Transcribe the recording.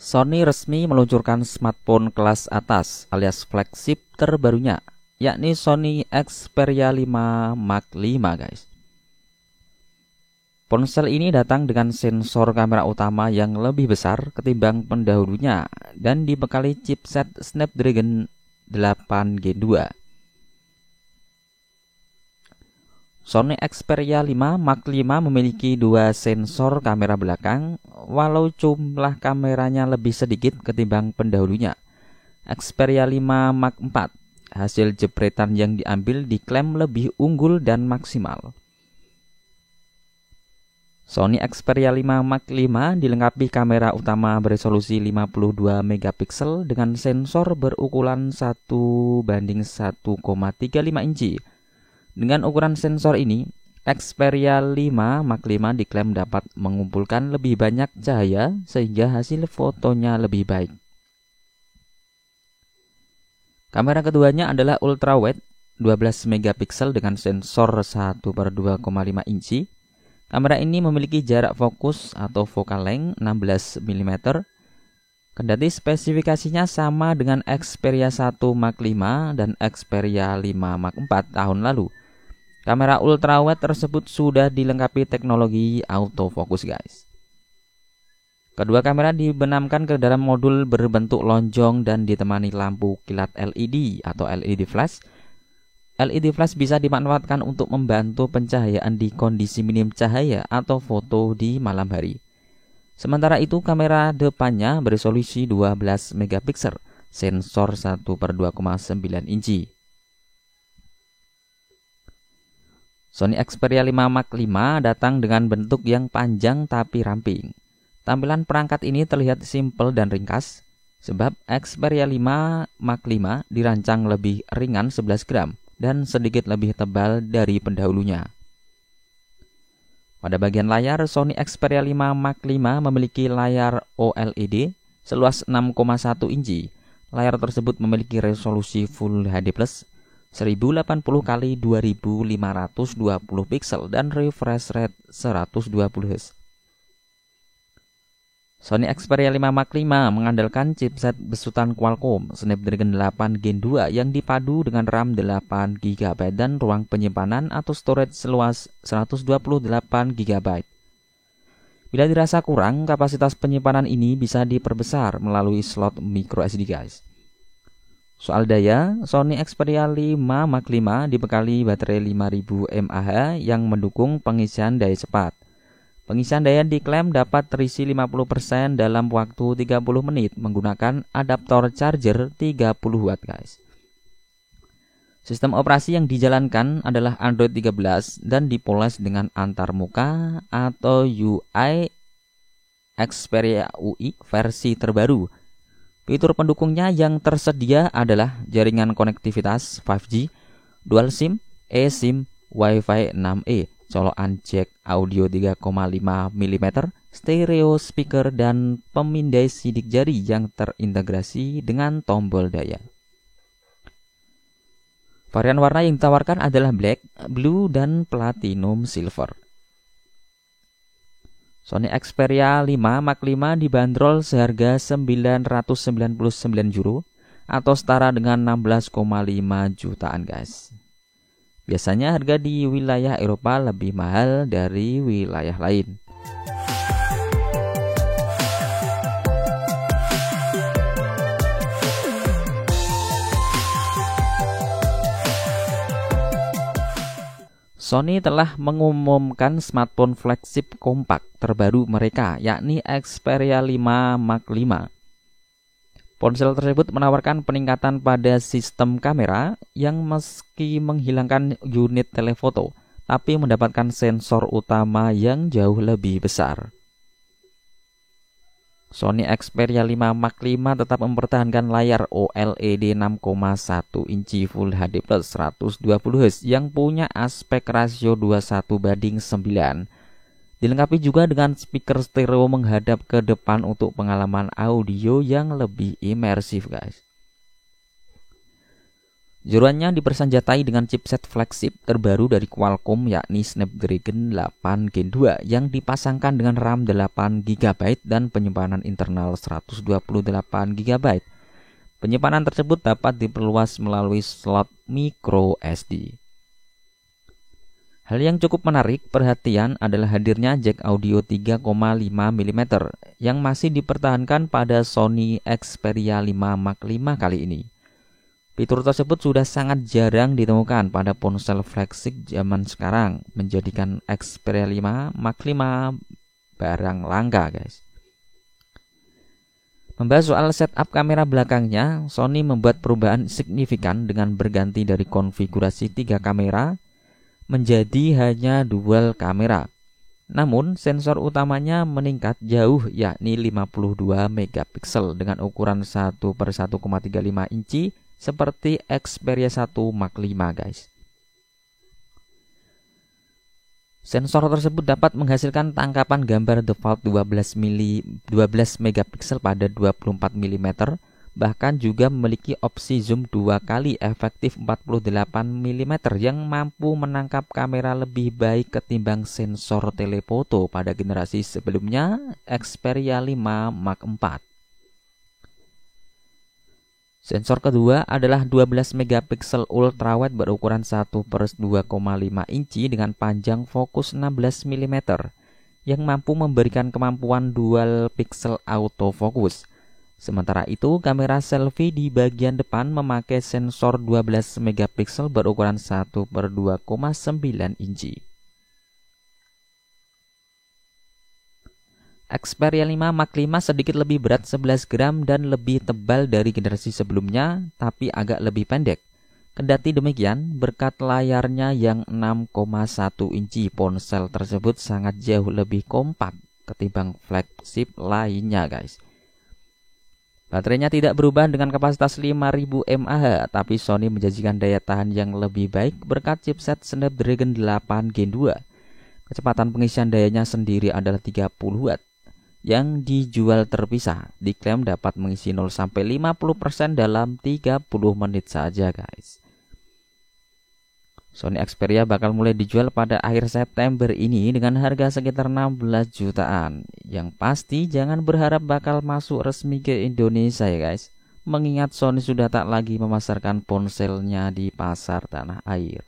Sony resmi meluncurkan smartphone kelas atas alias flagship terbarunya, yakni Sony Xperia 5 Mark 5 guys. Ponsel ini datang dengan sensor kamera utama yang lebih besar ketimbang pendahulunya dan dibekali chipset Snapdragon 8 Gen 2. Sony Xperia 5 Mark 5 memiliki dua sensor kamera belakang, walau jumlah kameranya lebih sedikit ketimbang pendahulunya. Xperia 5 Mark 4, hasil jepretan yang diambil diklaim lebih unggul dan maksimal. Sony Xperia 5 Mark 5 dilengkapi kamera utama beresolusi 52 megapiksel dengan sensor berukuran 1:1,35 inci. Dengan ukuran sensor ini, Xperia 5 Mark 5 diklaim dapat mengumpulkan lebih banyak cahaya sehingga hasil fotonya lebih baik. Kamera keduanya adalah ultrawide 12 megapiksel dengan sensor 1/2,5 inci. Kamera ini memiliki jarak fokus atau focal length 16 mm. Kendati spesifikasinya sama dengan Xperia 1 Mark 5 dan Xperia 5 Mark 4 tahun lalu, kamera ultrawide tersebut sudah dilengkapi teknologi autofocus guys. Kedua kamera dibenamkan ke dalam modul berbentuk lonjong dan ditemani lampu kilat LED atau LED flash. LED flash bisa dimanfaatkan untuk membantu pencahayaan di kondisi minim cahaya atau foto di malam hari. Sementara itu kamera depannya beresolusi 12 megapiksel, sensor 1/2,9 inci. Sony Xperia 5 Mark 5 datang dengan bentuk yang panjang tapi ramping. Tampilan perangkat ini terlihat simpel dan ringkas, sebab Xperia 5 Mark 5 dirancang lebih ringan 11 gram dan sedikit lebih tebal dari pendahulunya. Pada bagian layar, Sony Xperia 5 Mark 5 memiliki layar OLED seluas 6,1 inci. Layar tersebut memiliki resolusi Full HD+, 1080 x 2520 piksel dan refresh rate 120 Hz. Sony Xperia 5 Mark 5 mengandalkan chipset besutan Qualcomm Snapdragon 8 Gen 2 yang dipadu dengan RAM 8 GB dan ruang penyimpanan atau storage seluas 128 GB. Bila dirasa kurang, kapasitas penyimpanan ini bisa diperbesar melalui slot microSD guys. Soal daya, Sony Xperia 5 Mark 5 dibekali baterai 5000 mAh yang mendukung pengisian daya cepat. Pengisian daya diklaim dapat terisi 50% dalam waktu 30 menit menggunakan adaptor charger 30 watt guys. Sistem operasi yang dijalankan adalah Android 13 dan dipoles dengan antarmuka atau UI Xperia UI versi terbaru. Fitur pendukungnya yang tersedia adalah jaringan konektivitas 5G, dual SIM, eSIM, Wi-Fi 6E, colokan jack audio 3,5 mm, stereo speaker, dan pemindai sidik jari yang terintegrasi dengan tombol daya. Varian warna yang ditawarkan adalah black, blue, dan platinum silver. Sony Xperia 5 Mark 5 dibanderol seharga €999 atau setara dengan 16,5 jutaan guys. Biasanya harga di wilayah Eropa lebih mahal dari wilayah lain. Sony telah mengumumkan smartphone flagship kompak terbaru mereka, yakni Xperia 5 Mark 5. Ponsel tersebut menawarkan peningkatan pada sistem kamera yang meski menghilangkan unit telefoto, tapi mendapatkan sensor utama yang jauh lebih besar. Sony Xperia 5 Mark 5 tetap mempertahankan layar OLED 6,1 inci Full HD Plus 120 Hz yang punya aspek rasio 21:9. Dilengkapi juga dengan speaker stereo menghadap ke depan untuk pengalaman audio yang lebih imersif guys. Jeroannya dipersenjatai dengan chipset flagship terbaru dari Qualcomm yakni Snapdragon 8 Gen 2 yang dipasangkan dengan RAM 8 GB dan penyimpanan internal 128 GB. Penyimpanan tersebut dapat diperluas melalui slot micro SD. Hal yang cukup menarik perhatian adalah hadirnya jack audio 3,5 mm yang masih dipertahankan pada Sony Xperia 5 Mark V kali ini. Fitur tersebut sudah sangat jarang ditemukan pada ponsel flagship zaman sekarang, menjadikan Xperia 5 Mark V barang langka, guys. Membahas soal setup kamera belakangnya, Sony membuat perubahan signifikan dengan berganti dari konfigurasi 3 kamera menjadi hanya dual kamera. Namun, sensor utamanya meningkat jauh yakni 52 megapiksel dengan ukuran 1/1,35 inci seperti Xperia 1 Mark V, guys. Sensor tersebut dapat menghasilkan tangkapan gambar default 12 megapiksel pada 24 mm, bahkan juga memiliki opsi zoom 2 kali efektif 48 mm yang mampu menangkap kamera lebih baik ketimbang sensor telefoto pada generasi sebelumnya Xperia 5 Mark IV. Sensor kedua adalah 12 megapiksel ultrawide berukuran 1/2,5 inci dengan panjang fokus 16 mm yang mampu memberikan kemampuan dual pixel autofocus. Sementara itu, kamera selfie di bagian depan memakai sensor 12 megapiksel berukuran 1/2,9 inci. Xperia 5 Mark V sedikit lebih berat 11 gram dan lebih tebal dari generasi sebelumnya, tapi agak lebih pendek. Kendati demikian, berkat layarnya yang 6,1 inci, ponsel tersebut sangat jauh lebih kompak ketimbang flagship lainnya, guys. Baterainya tidak berubah dengan kapasitas 5000 mAh, tapi Sony menjanjikan daya tahan yang lebih baik berkat chipset Snapdragon 8 Gen 2. Kecepatan pengisian dayanya sendiri adalah 30 Watt. Yang dijual terpisah, diklaim dapat mengisi 0-50% dalam 30 menit saja, guys. Sony Xperia bakal mulai dijual pada akhir September ini dengan harga sekitar 16 jutaan. Yang pasti jangan berharap bakal masuk resmi ke Indonesia ya, guys. Mengingat Sony sudah tak lagi memasarkan ponselnya di pasar tanah air.